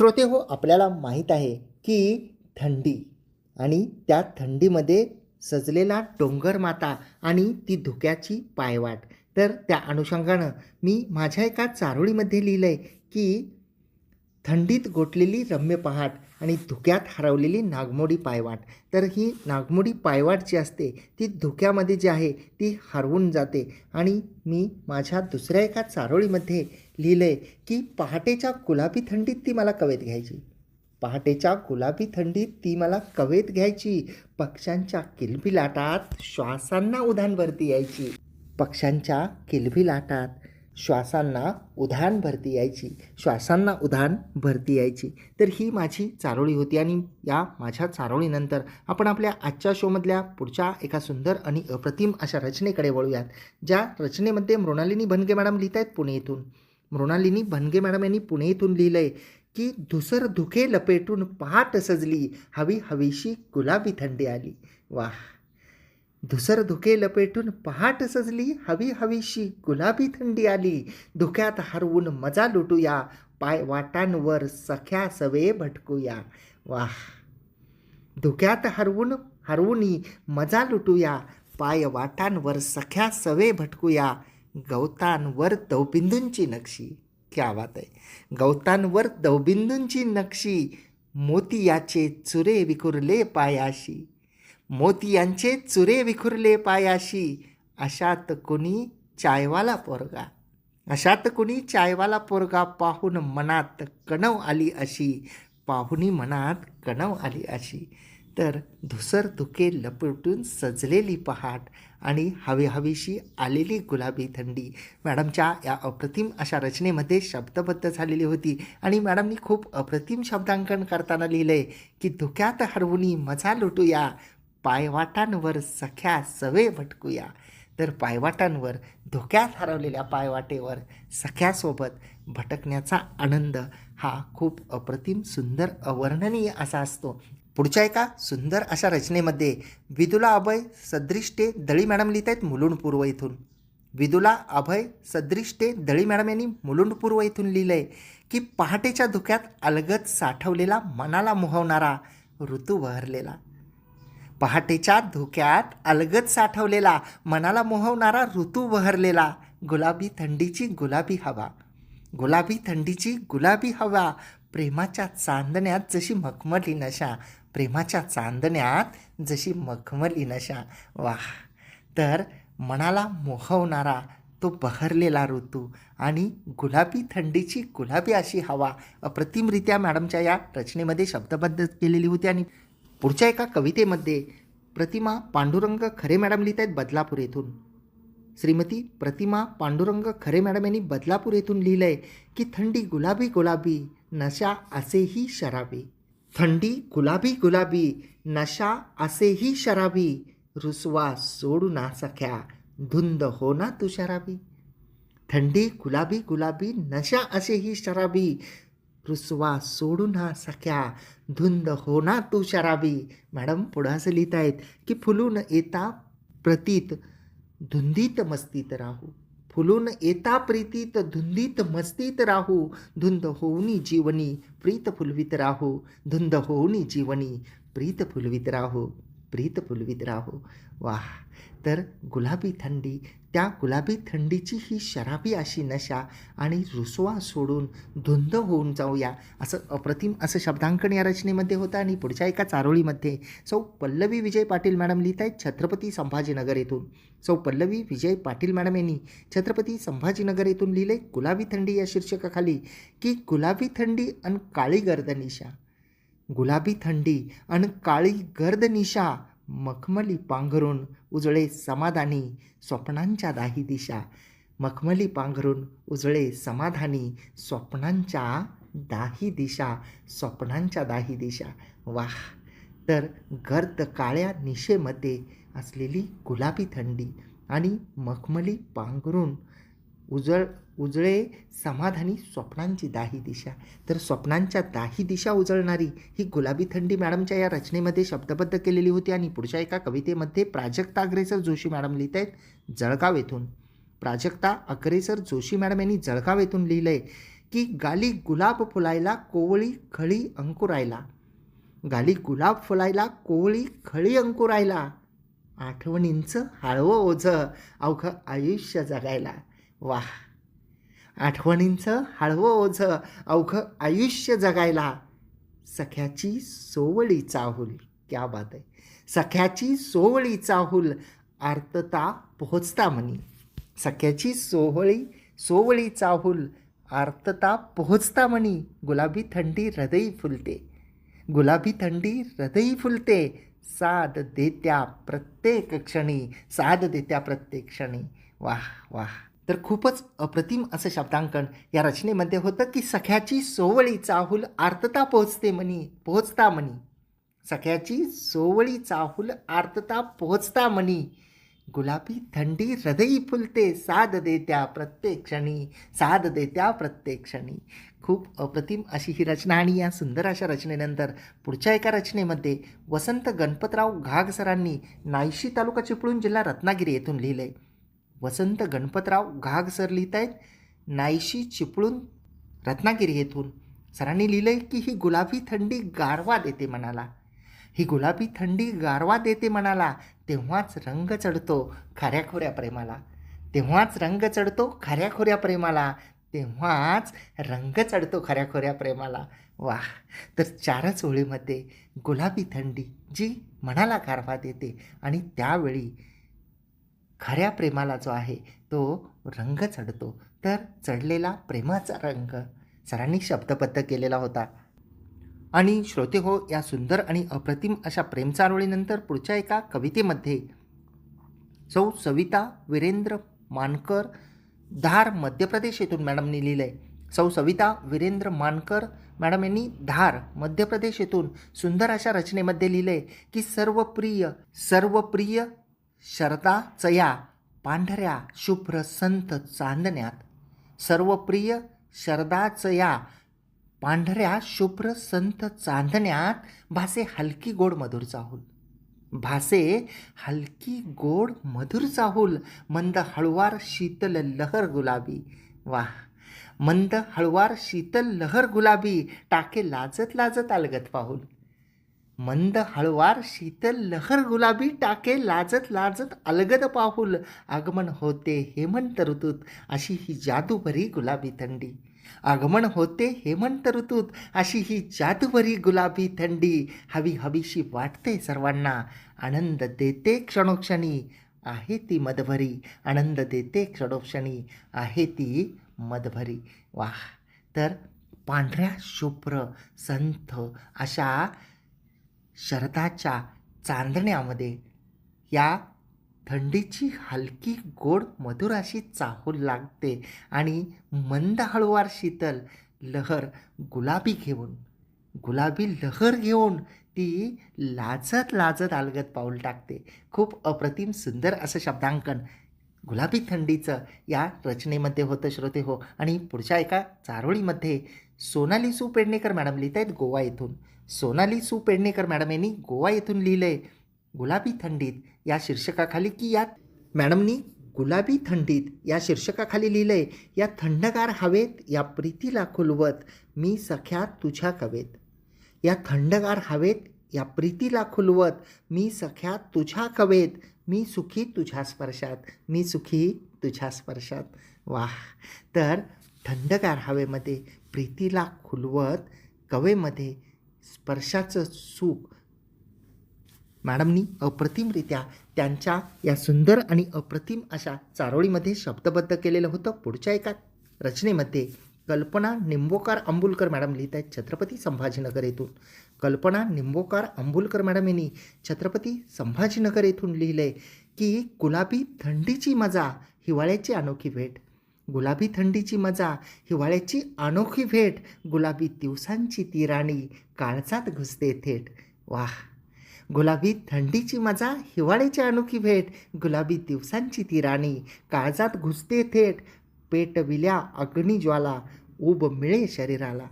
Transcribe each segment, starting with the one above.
श्रोते हो, आपल्याला माहीत आहे की थंडी आणि त्या थंडीमध्ये सजलेला डोंगरमाता आणि ती धुक्याची पायवाट. तर त्या अनुषंगानं मी माझ्या एका चारोळीमध्ये लिहिलं आहे की थंडीत गोठलेली रम्य पहाट आणि धुक्यात हरवलेली नागमोडी पायवाट. तर ही नागमोडी पायवाट जी असते ती धुक्यामध्ये जी आहे ती हरवून जाते. आणि मी माझ्या दुसऱ्या एका चारोळीमध्ये लिहिलं आहे की पहाटेच्या गुलाबी थंडीत ती मला कवेत घ्यायची. पहाटेच्या गुलाबी थंडीत ती मला कवेत घ्यायची. पक्ष्यांच्या किलबिलाटात श्वासांना उधाण भरती यायची. पक्ष्यांच्या किलबिलाटात श्वासांना उधाण भरती यायची. श्वासांना उधाण भरती यायची. तर ही माझी चारोळी होती. आणि या माझ्या चारोळीनंतर आपण आपल्या आजच्या शोमधल्या पुढच्या एका सुंदर आणि अप्रतिम अशा रचनेकडे वळूयात, ज्या रचनेमध्ये मृणालिनी भनगे मॅडम लिहित आहेत पुणे येथून. मृणालिनी भनगे मॅडम यांनी पुणे येथून लिहिलं आहे की धुसर धुके लपेटून पहाट सजली, हवी हवीशी गुलाबी थंडी आली. वाह! धुसर धुके लपेटून पहाट सजली, हवी हवीशी गुलाबी थंडी आली. धुक्यात हरवून मजा लुटूया, पाय वाटांवर सख्या सवे भटकूया. वाह! धुक्यात हरवूनी मजा लुटूया, पाय वाटांवर सख्या सवे भटकूया. गवतांवर दवबिंदूंची नक्षी. क्या बात आहे! गवतांवर दवबिंदूंची नक्षी, मोतियाचे चुरे विखुरले पायाशी. मोतियांचे चुरे विखुरले पायाशी. अशात कुणी चायवाला पोरगा, अशात कुणी चायवाला पोरगा, पाहून मनात कणव आली अशी, पाहुनी मनात कणव आली अशी. तर धुसर धुके लपेटून सजलेली पहाट आणि हवी हवीशी आलेली गुलाबी थंडी मॅडमच्या या अप्रतिम अशा रचनेमध्ये शब्दबद्ध झालेली होती. आणि मॅडमनी खूप अप्रतिम शब्दांकन करताना लिहिलं आहे की धुक्यात हरवुनी मजा लुटूया, पायवाटांवर सख्या सवे भटकूया. तर पायवाटांवर, धुक्यात हरवलेल्या पायवाटेवर सख्यासोबत भटकण्याचा आनंद हा खूप अप्रतिम, सुंदर, अवर्णनीय असा असतो. पुढच्या एका सुंदर अशा रचनेमध्ये विदुला अभय सदृष्टे दळी मॅडम लिहित आहेत मुलुंड पूर्व इथून. विदुला अभय सदृष्टे दळी मॅडम यांनी मुलुंड पूर्व इथून लिहिलं आहे की पहाटेच्या धुक्यात अलगद साठवलेला, मनाला मोहवणारा ऋतू बहरलेला. पहाटेच्या धुक्यात अलगद साठवलेला, मनाला मोहवणारा ऋतू बहरलेला. गुलाबी थंडीची गुलाबी हवा, गुलाबी थंडीची गुलाबी हवा. प्रेमाच्या चांदण्यात जशी मखमली नशा, प्रेमाच्या चांदण्यात जशी मखमली नशा. वाह! तर मनाला मोहवणारा तो बहरलेला ऋतू आणि गुलाबी थंडीची गुलाबी अशी हवा अप्रतिमरित्या मॅडमच्या या रचनेमध्ये शब्दबद्ध केलेली होती. आणि पुढच्या एका कवितेमध्ये प्रतिमा पांडुरंग खरे मॅडम लिहित आहेत बदलापूर येथून. श्रीमती प्रतिमा पांडुरंग खरे मॅडम यांनी बदलापूर येथून लिहिलं आहे की थंडी गुलाबी गुलाबी, नशा असेही शराबी. थंडी गुलाबी गुलाबी, नशा असेही शराबी. रुसवा सोडू ना सख्या, धुंद हो ना तू शराबी. थंडी गुलाबी गुलाबी, नशा असेही शराबी. रुसवा सोडू ना सख्या, धुंद हो ना तू शराबी. मॅडम पुढं असं लिहित आहेत की फुलून येता प्रतीत, धुंदीत मस्तीत राहू. फुलून येता प्रीतीत, धुंदीत मस्तीत राहू. धुंद होऊनी जीवनी, प्रीत फुलवित राहू. धुंद होऊनी जीवनी, प्रीत फुलवित राहू, प्रीत फुलवित राहू. वाह! तर गुलाबी थंडी, त्या गुलाबी थंडीची ही शराबी अशी नशा आणि रुसवा सोडून धुंद होऊन जाऊया, असं अप्रतिम असं शब्दांकन या रचनेमध्ये होतं. आणि पुढच्या एका चारोळीमध्ये सौ पल्लवी विजय पाटील मॅडम लिहित आहेत छत्रपती संभाजीनगर येथून. सौ पल्लवी विजय पाटील मॅडम यांनी छत्रपती संभाजीनगर येथून लिहिले गुलाबी थंडी या शीर्षकाखाली की गुलाबी थंडी अन काळी गर्द निशा. गुलाबी थंडी अन काळी गर्द निशा, मखमली पांघरून उजळे समाधानी, स्वप्नांच्या दाही दिशा. मखमली पांघरून उजळे समाधानी, स्वप्नांच्या दाही दिशा, स्वप्नांच्या दाही दिशा. वाह! तर गर्द काळ्या निशेमध्ये असलेली गुलाबी थंडी आणि मखमली पांघरून उजळे समाधानी, स्वप्नांची दाही दिशा. तर स्वप्नांच्या दाही दिशा उजळणारी ही गुलाबी थंडी मॅडमच्या या रचनेमध्ये शब्दबद्ध केलेली होती. आणि पुढच्या एका कवितेमध्ये प्राजक्ता अग्रेसर जोशी मॅडम लिहित आहेत जळगाव येथून. प्राजक्ता अग्रेसर जोशी मॅडम यांनी जळगाव येथून लिहिलं आहे की गाली गुलाब फुलायला कोवळी खळी अंकुरायला. गाली गुलाब फुलायला कोवळी खळी अंकुरायला. आठवणींचं हळवं ओझं अवघं आयुष्य जगायला. वाह. आठवणींचं हळवं ओझं अवघं आयुष्य जगायला. सख्याची सोवळी चाहूल. क्या बात आहे. सख्याची सोवळी चाहूल आर्तता पोहोचता मनी. सख्याची सोवळी चाहूल आर्तता पोहोचता मनी. गुलाबी थंडी हृदयी फुलते. गुलाबी थंडी हृदयी फुलते. साद देत्या प्रत्येक क्षणी. साद देत्या प्रत्येक क्षणी. वाह वाह. तर खूपच अप्रतिम असं शब्दांकन या रचनेमध्ये होतं की सख्याची सोवळी चाहूल आर्तता पोहोचता मनी. सख्याची सोवळी चाहूल आर्तता पोहोचता मनी. गुलाबी थंडी हृदयी फुलते. साद देत्या प्रत्येक क्षणी. साद देत्या प्रत्येक क्षणी. खूप अप्रतिम अशी ही रचना. आणि या सुंदर अशा रचनेनंतर पुढच्या एका रचनेमध्ये वसंत गणपतराव घाग सरांनी नायशी तालुका चिपळूण जिल्हा रत्नागिरी येथून लिहिलं आहे. वसंत गणपतराव घाग सर लिहित आहेत नायशी चिपळूण रत्नागिरी येथून. सरांनी लिहिलं आहे की ही गुलाबी थंडी गारवा देते मनाला. ही गुलाबी थंडी गारवा देते मनाला. तेव्हाच रंग चढतो खऱ्याखोऱ्या प्रेमाला. तेव्हाच रंग चढतो खऱ्याखोऱ्या प्रेमाला. तेव्हाच रंग चढतो खऱ्याखोऱ्या प्रेमाला. वाह. तर 4च ओळीमध्ये गुलाबी थंडी जी मनाला गारवा देते आणि त्यावेळी खऱ्या प्रेमाला जो आहे तो रंग चढतो. तर चढलेला प्रेमाचा रंग सरांनी शब्दबद्ध केलेला होता. आणि श्रोते हो, या सुंदर आणि अप्रतिम अशा प्रेमचारोळीनंतर पुढच्या एका कवितेमध्ये सौ सविता वीरेंद्र मानकर धार मध्य प्रदेश येथून मॅडमनी लिहिलं आहे. सौ सविता वीरेंद्र मानकर मॅडम यांनी धार मध्य प्रदेश येथून सुंदर अशा रचनेमध्ये लिहिलं आहे की सर्वप्रिय शरदाचया पांढऱ्या शुभ्र संत चांदण्यात. सर्वप्रिय शरदाचया पांढऱ्या शुभ्र संत चांदण्यात. भासे हलकी गोड मधुर चाहूल. भासे हलकी गोड मधुर चाहूल. मंद हळुवार शीतल लहर गुलाबी. वाह. मंद हळुवार शीतल लहर गुलाबी. टाके लाजत लाजत अलगत पाहूल. मंद हळुवार शीतल लहर गुलाबी. टाके लाजत लाजत अलगद पाहूल. आगमन होते हेमंत ऋतूत अशी ही जादूभरी गुलाबी थंडी. आगमन होते हेमंत ऋतूत अशी ही जादूभरी गुलाबी थंडी. हवी हवीशी वाटते सर्वांना. आनंद देते क्षणोक्षणी आहे ती मदभरी. आनंद देते क्षणोक्षणी आहे ती मदभरी. वाह. तर पांढऱ्या शुभ्र संथ अशा शरदाच्या चांदण्यामध्ये या थंडीची हलकी गोड मधुर अशी चाहूल लागते आणि मंद हळुवार शीतल लहर गुलाबी लहर घेऊन ती लाजत लाजत अलगत पाऊल टाकते. खूप अप्रतिम सुंदर असं शब्दांकन गुलाबी थंडीचं या रचनेमध्ये होतं श्रोते हो. आणि पुढच्या एका चारोळीमध्ये सोनाली सू पेडणेकर मॅडम लिहित आहेत गोवा येथून. सोनाली सू पेडणेकर मॅडम यांनी गोवा येथून लिहिलं आहे गुलाबी थंडीत या शीर्षकाखाली की या मॅडमनी गुलाबी थंडीत या शीर्षकाखाली लिहिलं आहे या थंडगार हवेत या प्रीतीला खुलवत मी सख्या तुझ्या कवेत. या थंडगार हवेत या प्रीतीला खुलवत मी सख्या तुझ्या कवेत. मी सुखी तुझ्या स्पर्शात. मी सुखी तुझ्या स्पर्शात. वाह. तर थंडगार हवेमध्ये प्रीतीला खुलवत कवेमध्ये स्पर्शाचं सुख मॅडमनी अप्रतिमरित्या त्यांच्या या सुंदर आणि अप्रतिम अशा चारोळीमध्ये शब्दबद्ध केलेलं होतं. पुढच्या एका रचनेमध्ये कल्पना निंबोकार अंबुलकर मॅडम लिहित आहेत छत्रपती संभाजीनगर येथून. कल्पना निंबोकार अंबुलकर मॅडम यांनी छत्रपती संभाजीनगर येथून लिहिले की गुलाबी थंडीची मजा हिवाळ्याची अनोखी भेट. गुलाबी थंडीची मजा हिवाळ्याची अनोखी भेट. गुलाबी दिवसांची ती राणी काळजात घुसते थेट. वाह. गुलाबी थंडीची मजा हिवाळ्याची अनोखी भेट. गुलाबी दिवसांची ती राणी काळजात घुसते थेट. पेटविल्या अग्निज्वाला ऊब मिळे शरीराला.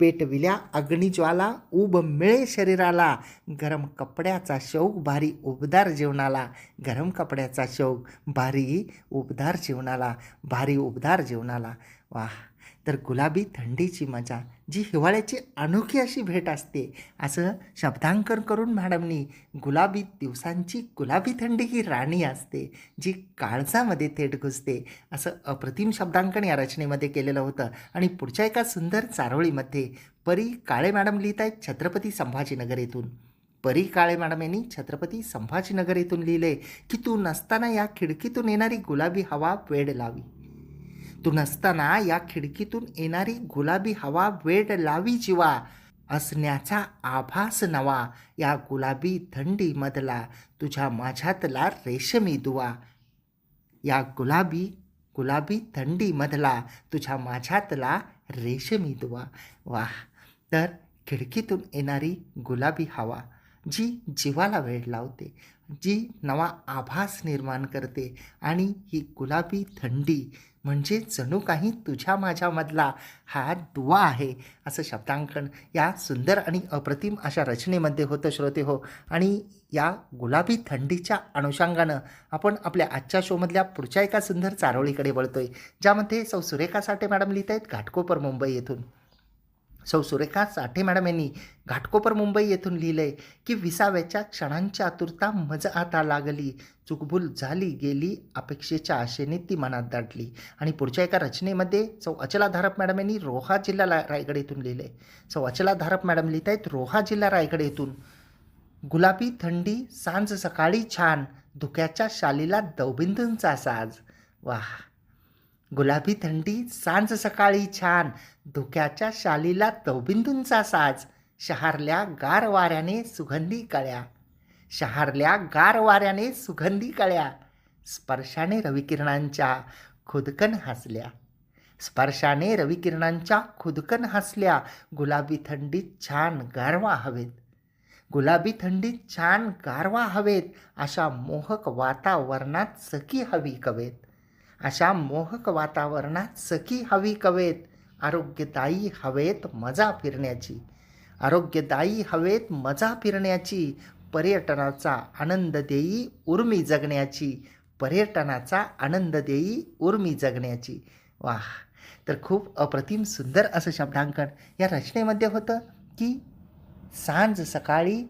पेटविल्या अग्निज्वाला ऊब मिळे शरीराला. गरम कपड्याचा शौक भारी उबदार जेवणाला. गरम कपड्याचा शौक भारी उबदार जेवणाला. भारी उबदार जेवणाला. वाह. तर गुलाबी थंडीची मजा, जी हिवाळ्याची अनोखी अशी भेट असते, असं शब्दांकन करून मॅडमनी गुलाबी दिवसांची गुलाबी थंडी ही राणी असते, जी काळजामध्ये थेट घुसते, असं अप्रतिम शब्दांकन या रचनेमध्ये केलेलं होतं. आणि पुढच्या एका सुंदर चारोळीमध्ये परी काळे मॅडम लिहित आहेत छत्रपती संभाजीनगर येथून. परी काळे मॅडम यांनी छत्रपती संभाजीनगर येथून लिहिले की तू नसताना या खिडकीतून येणारी गुलाबी हवा वेड लावी. तू नसताना या खिडकीतून येणारी गुलाबी हवा वेड लावी जीवा. असण्याचा आभास नवा या गुलाबी थंडीमधला तुझ्या माझ्यातला रेशमी दुवा. या गुलाबी थंडीमधला तुझ्या माझ्यातला रेशमी दुवा. वाह. तर खिडकीतून येणारी गुलाबी हवा, जी जीवाला वेड लावते, जी नवा आभास निर्माण करते, आणि ही गुलाबी थंडी म्हणजे जणू काही तुझ्या माझ्यामधला हा दुवा आहे, असं शब्दांकन या सुंदर आणि अप्रतिम अशा रचनेमध्ये होतं श्रोते हो. आणि या गुलाबी थंडीच्या अनुषंगानं आपण आपल्या आजच्या शोमधल्या पुढच्या एका सुंदर चारोळीकडे वळतोय, ज्यामध्ये सौ सुरेखा साठे मॅडम लिहित आहेत घाटकोपर मुंबई येथून. सौ सुरेखा साठे मॅडम यांनी घाटकोपर मुंबई येथून लिहिलंय की विसाव्याच्या क्षणांची आतुरता मज आता लागली, चुकभूल झाली गेली अपेक्षेच्या आशेने ती मनात दाटली. आणि पुढच्या एका रचनेमध्ये सौ अचला धारप मॅडम यांनी रोहा जिल्हा रायगड येथून लिहिलंय. सौ अचला धारप मॅडम लिहित आहेत रोहा जिल्हा रायगड येथून. गुलाबी थंडी सांज सकाळी छान, धुक्याच्या शालीला दवबिंदूंचा साज. वाह. गुलाबी थंडी सांज सकाळी छान, धुक्याच्या शालीला दवबिंदूंचा साज. शहारल्या गार वाऱ्याने सुगंधी कळ्या, शहारल्या गार वाऱ्याने सुगंधी कळ्या. स्पर्शाने रविकिरणांच्या खुदकन हसल्या, स्पर्शाने रविकिरणांच्या खुदकन हसल्या. गुलाबी थंडीत छान गारवा हवेत, गुलाबी थंडीत छान गारवा हवेत. अशा मोहक वातावरणात सखी हवी कवेत, अशा मोहक वातावरणात सखी हवी कवेत. आरोग्यदायी हवेत मजा फिरण्याची, आरोग्यदायी हवेत मजा फिरण्याची. पर्यटनाचा आनंद देई उर्मी जगण्याची, पर्यटनाचा आनंद देई उर्मी जगण्याची. वाह. तर खूप अप्रतिम सुंदर असं शब्दांकन या रचनेमध्ये होतं की सांज सकाळी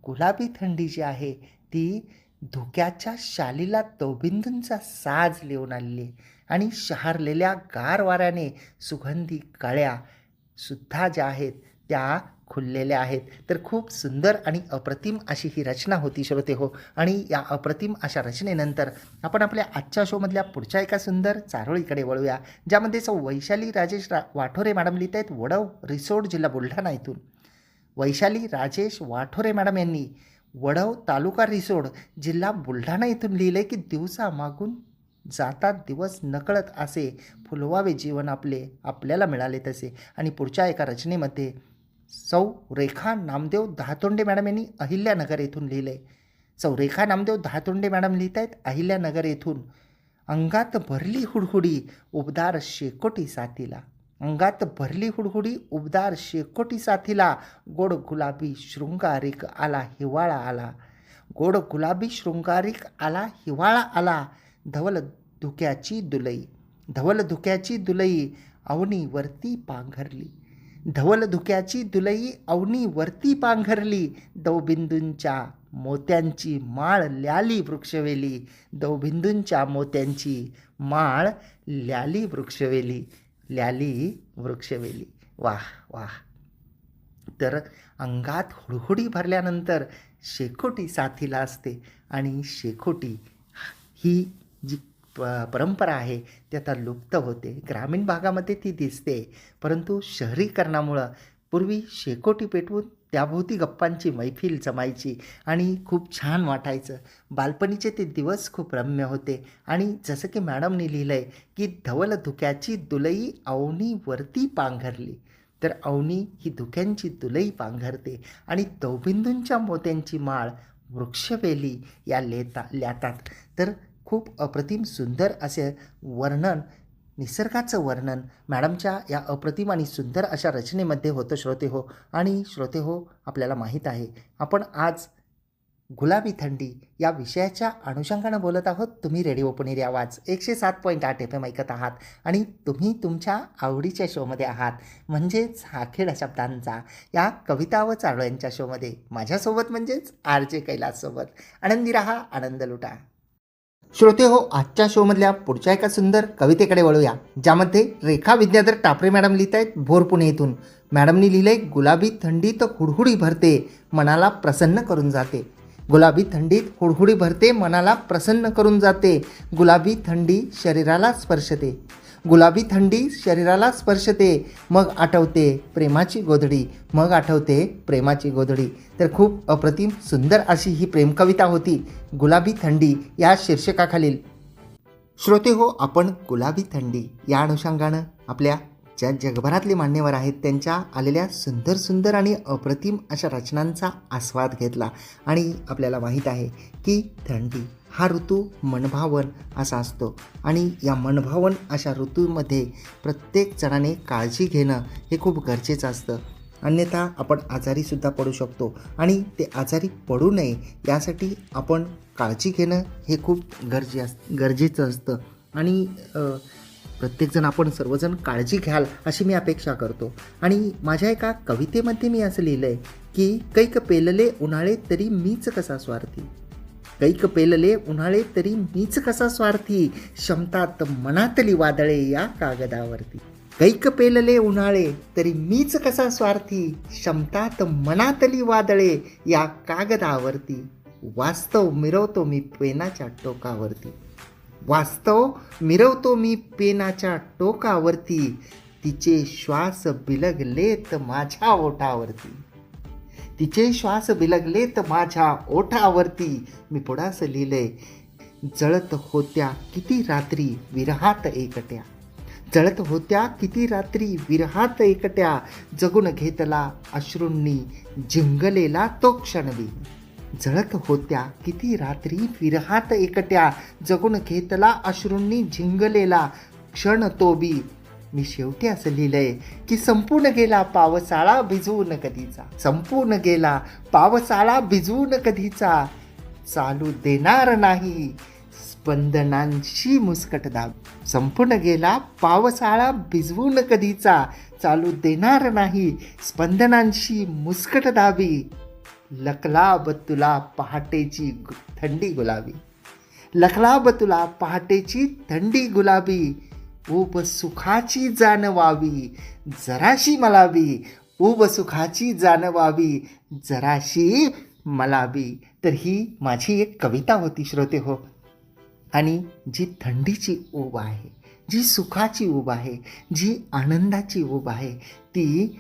गुलाबी थंडी जी आहे ती धुक्याच्या शालीला दवबिंदूंचा साज लिहून आलेली, आणि शहारलेल्या गार वाऱ्याने सुगंधी कळ्या सुद्धा ज्या आहेत त्या खुललेल्या आहेत. तर खूप सुंदर आणि अप्रतिम अशी ही रचना होती श्रोते हो. आणि या अप्रतिम अशा रचनेनंतर आपण आपल्या आजच्या शोमधल्या पुढच्या एका सुंदर चारोळीकडे वळूया, ज्यामध्ये सौ वैशाली राजेश वाठोरे मॅडम लिहित आहेत वडव रिसोड जिल्हा बुलढाणा येथून. वैशाली राजेश वाठोरे मॅडम यांनी वडव तालुका रिसोड जिल्हा बुलढाणा येथून लिहिले की दिवसा मागून जातात दिवस नकळत असे, फुलवावे जीवन आपले आपल्याला मिळाले तसे. आणि पुढच्या एका रचनेमध्ये सौ रेखा नामदेव दहातोंडे मॅडम यांनी अहिल्यानगर येथून लिहिले. सौ रेखा नामदेव दहातोंडे मॅडम लिहित आहेत अहिल्यानगर येथून. अंगात भरली हुडहुडी उबदार शेकोटी साथीला, अंगात भरली हुडहुडी उबदार शेकोटी साथीला. गोड गुलाबी शृंगारिक आला हिवाळा आला, गोड गुलाबी शृंगारिक आला हिवाळा आला. धवल धुक्याची दुलई, धवल धुक्याची दुलई अवनीवरती पांघरली, धवल धुक्याची दुलई अवनीवरती पांघरली. दवबिंदूंच्या मोत्यांची माळ ल्याली वृक्षवेली, दवबिंदूंच्या मोत्यांची माळ ल्याली वृक्षवेली, ल्याली वृक्षवेली. वाह वाह. तर अंगात हुडहुडी भरल्यानंतर शेकोटी साथीला असते, आणि शेकोटी ही जी परंपरा आहे ती आता लुप्त होते. ग्रामीण भागामध्ये ती दिसते, परंतु शहरीकरणामुळं पूर्वी शेकोटी पेटवून त्याभोवती गप्पांची मैफिल जमायची आणि खूप छान वाटायचं. बालपणीचे ते दिवस खूप रम्य होते. आणि जसं की मॅडमनी लिहिलं आहे की धवल धुक्याची दुलई अवनीवरती पांघरली, तर अवनी ही धुक्यांची दुलई पांघरते, आणि दवबिंदूंच्या मोत्यांची माळ वृक्षवेली या ल्यातात. तर खूप अप्रतिम सुंदर असे वर्णन, निसर्गाचं वर्णन मॅडमच्या या अप्रतिम आणि सुंदर अशा रचनेमध्ये होतं श्रोते हो. आणि श्रोते हो, आपल्याला माहीत आहे आपण आज गुलाबी थंडी या विषयाच्या अनुषंगानं बोलत आहोत. तुम्ही रेडिओ पुणेरी आवाज 107.8 FM ऐकत आहात आणि तुम्ही तुमच्या आवडीच्या शोमध्ये आहात, म्हणजेच आखेड शब्दांचा या कविता व चारोळ्यांच्या यांच्या शोमध्ये माझ्यासोबत म्हणजेच RJ कैलाससोबत. आनंदी रहा, आनंद लुटा. श्रोते हो, आजच्या शोमधल्या पुढच्या एका सुंदर कवितेकडे वळूया, ज्यामध्ये रेखा विद्याधर टापरे मॅडम लिहित आहेत भोर पुणे येथून. मॅडमनी लिहिलंय, गुलाबी थंडीत हुडहुडी भरते, मनाला प्रसन्न करून जाते. गुलाबी थंडीत हुडहुडी भरते, मनाला प्रसन्न करून जाते. गुलाबी थंडी शरीराला स्पर्शते, गुलाबी थंडी शरीराला स्पर्शते. मग आठवते प्रेमाची गोधडी, मग आठवते प्रेमाची गोधडी. तर खूप अप्रतिम सुंदर अशी ही प्रेमकविता होती गुलाबी थंडी या शीर्षकाखालील. श्रोते हो, आपण गुलाबी थंडी या अनुषंगानं आपल्या ज्या जगभरातले मान्यवर आहेत त्यांच्या आलेल्या सुंदर सुंदर आणि अप्रतिम अशा रचनांचा आस्वाद घेतला. आणि आपल्याला माहीत आहे की थंडी हा ऋतू मनभावन असा असतो आणि या मनभावन अशा ऋतूमध्ये प्रत्येक जणाने काळजी घेणं हे खूप गरजेचं असतं. अन्यथा आपण आजारीसुद्धा पडू शकतो आणि ते आजारी पडू नये यासाठी आपण काळजी घेणं हे खूप गरजेचं असतं. आणि प्रत्येकजण आपण सर्वजण काळजी घ्याल अशी मी अपेक्षा करतो. आणि माझ्या एका कवितेमध्ये मी असं लिहिलं आहे की कैक पेलले उन्हाळे तरी मीच कसा स्वार्थी, कैक पेलले उन्हाळे तरी मीच कसा स्वार्थी, क्षमतात मनातली वादळे या कागदावरती. कैक पेलले उन्हाळे तरी मीच कसा स्वार्थी, क्षमतात मनातली वादळे या कागदावरती. वास्तव मिरवतो मी पेनाच्या टोकावरती, वास्तव मिरवतो मी पेनाच्या टोकावरती. तिचे श्वास बिलगलेत माझ्या ओठावरती, तिचे श्वास बिलगलेत माझ्या ओठावरती. मी पुढं असं लिहिलंय, जळत होत्या किती रात्री विरहात एकट्या, जळत होत्या किती रात्री विरहात एकट्या. जगून घेतला अश्रूंनी जिंगलेला तो क्षणबी, जळत होत्या किती रात्री विरहात एकट्या. जगून घेतला अश्रूंनी झिंगलेला क्षण तो बी. मी शेवटी असं लिहिलंय की संपूर्ण गेला पावसाळा भिजवून कधीचा, संपूर्ण गेला पावसाळा भिजवून कधीचा. चालू देणार नाही स्पंदनांशी मुस्कटदाब, संपूर्ण गेला पावसाळा भिजवून कधीचा. चालू देणार नाही स्पंदनांशी मुस्कटदाबी. लखलाब तुला पहाटेची थंडी गुलाबी, लखलाब तुला पहाटेची थंडी गुलाबी. ऊब सुखाची जाणवावी जराशी मला बी, ऊब सुखाची जाणवावी जराशी मला बी. तर ही माझी एक कविता होती श्रोते हो. आणि जी थंडीची ऊब आहे, जी सुखाची ऊब आहे, जी आनंदाची ऊब आहे, ती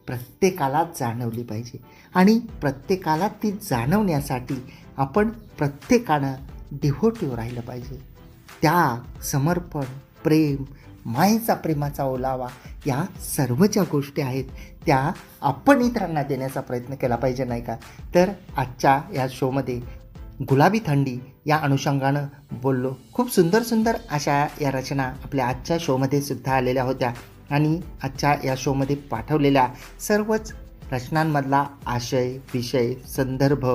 प्रत्येकाला जाणवली पाहिजे. आणि प्रत्येकाला ती जाणवण्यासाठी आपण प्रत्येकानं डिव्होटिव्ह राहिलं पाहिजे. त्याग, समर्पण, प्रेम, मायेचा प्रेमाचा ओलावा या सर्व ज्या गोष्टी आहेत त्या आपण इतरांना देण्याचा प्रयत्न केला पाहिजे, नाही का. तर आजच्या या शोमध्ये गुलाबी थंडी या अनुषंगानं बोललो. खूप सुंदर सुंदर अशा या रचना आपल्या आजच्या शोमध्ये सुद्धा आलेल्या होत्या. आणि आजच्या या शोमध्ये पाठवलेल्या सर्वच रचनांमधला आशय, विषय, संदर्भ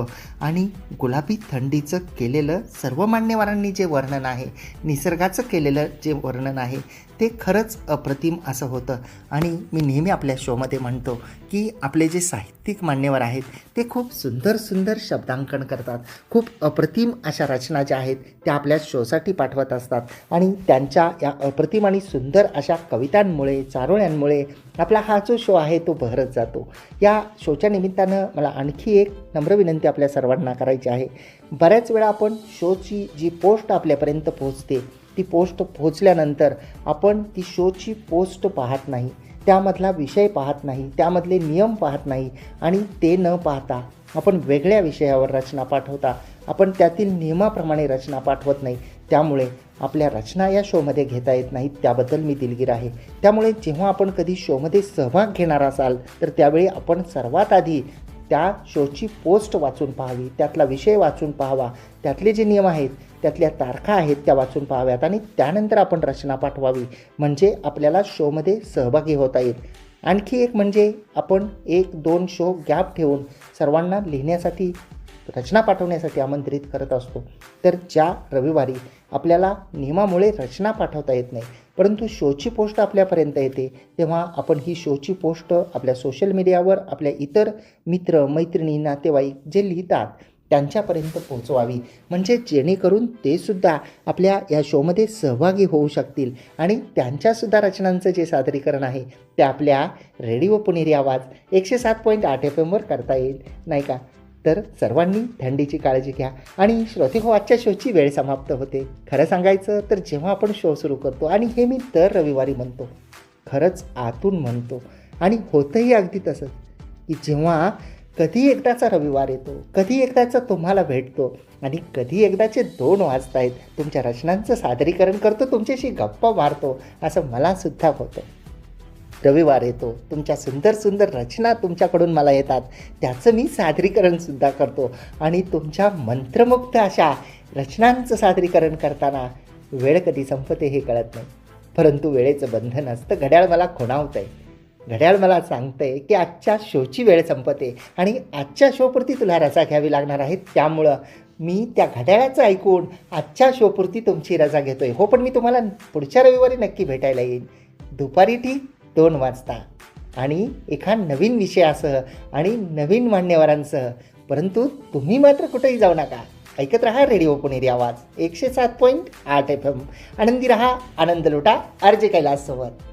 आणि गुलाबी थंडीचं केलेलं सर्व मान्यवरांनी जे वर्णन आहे, निसर्गाचं केलेलं जे वर्णन आहे ते खरंच अप्रतिम असं होतं. आणि मी नेहमी आपल्या शोमध्ये म्हणतो की आपले जे साहित्यिक मान्यवर आहेत ते खूप सुंदर सुंदर शब्दांकन करतात, खूप अप्रतिम अशा रचना ज्या आहेत त्या आपल्या शोसाठी पाठवत असतात. आणि त्यांच्या या अप्रतिम आणि सुंदर अशा कवितांमुळे, चारोळ्यांमुळे आपला हा जो शो आहे तो बहरत जातो. या शोच्या निमित्तानं मला आणखी एक नम्र विनंती आपल्या सर्वांना करायची आहे. बऱ्याच वेळा आपण शोची जी पोस्ट आपल्यापर्यंत पोहोचते ती पोस्ट पोहोचल्यानंतर आपण ती शोची पोस्ट पाहत नाही, त्यामधला विषय पाहत नाही, त्यामधले नियम पाहत नाही आणि ते न पाहता आपण वेगळ्या विषयावर रचना पाठवता, आपण त्यातील नियमाप्रमाणे रचना पाठवत नाही. त्यामुळे आपल्या रचना या शोमध्ये घेता येत नाहीत, त्याबद्दल मी दिलगीर आहे. त्यामुळे जेव्हा आपण कधी शोमध्ये सहभाग घेणार असाल तर त्यावेळी आपण सर्वात आधी त्या शोची पोस्ट वाचून पाहावी, त्यातला विषय वाचून पाहावा, त्यातले जे नियम आहेत, त्यातल्या तारखा आहेत त्या वाचून पाहाव्यात आणि त्यानंतर आपण रचना पाठवावी, म्हणजे आपल्याला शोमध्ये सहभागी होता येईल. आणखी एक म्हणजे आपण 1-2 शो गॅप ठेवून सर्वांना लिहिण्यासाठी रचना पाठवण्यासाठी आमंत्रित करत असतो. तर ज्या रविवारी आपल्याला नियमामुळे रचना पाठवता येत नाही, परंतु शोची पोस्ट आपल्यापर्यंत येते, तेव्हा आपण ही शोची पोस्ट आपल्या सोशल मीडियावर आपल्या इतर मित्र, मैत्रिणी, नातेवाईक जे लिहितात त्यांच्यापर्यंत पोहोचवावी, म्हणजे जेणेकरून ते सुद्धा आपल्या या शोमध्ये सहभागी होऊ शकतील आणि त्यांच्यासुद्धा रचनांचं जे सादरीकरण आहे ते आपल्या रेडिओ पुणेरी आवाज 107.8 FM करता येईल, नाही का? तर सर्वांनी थंडीची काळजी घ्या. आणि श्रोतेहो, आजच्या शोची वेळ समाप्त होते. खरं सांगायचं तर जेव्हा आपण शो सुरू करतो, आणि हे मी दर रविवारी म्हणतो, खरंच आतून म्हणतो, आणि होतंही अगदी तसंच, की जेव्हा कधी एकदाचा रविवार येतो, कधी एकदाचा तुम्हाला भेटतो, आणि कधी एकदाचे 2 वाजतायत, तुमच्या रचनांचं सादरीकरण करतो, तुमच्याशी गप्पा मारतो, असं मलासुद्धा होतं. रविवार येतो, तुमच्या सुंदर सुंदर रचना तुमच्याकडून मला येतात, त्याचं मी सादरीकरणसुद्धा करतो, आणि तुमच्या मंत्रमुग्ध अशा रचनांचं सादरीकरण करताना वेळ कधी संपते हे कळत नाही. परंतु वेळेचं बंधन असतं. घड्याळ मला खुणावतं आहे, घड्याळ मला सांगतं आहे की आजच्या शोची वेळ संपते, आणि आजच्या शोपुरती तुला रजा घ्यावी लागणार आहे. त्यामुळं मी त्या घड्याळाचं ऐकून आजच्या शोपुरती तुमची रजा घेतो आहे. हो, पण मी तुम्हाला पुढच्या रविवारी नक्की भेटायला येईन, दुपारी ठीक 2 वाजता, आणि एका नवीन विषयासह आणि नवीन मान्यवरांसह. परंतु तुम्ही मात्र कुठेही जाऊ नका, ऐकत रहा रेडिओ पुणेरी आवाज 107.8 FM. आनंदी रहा, आनंद लुटा. RJ कैलास सोबत.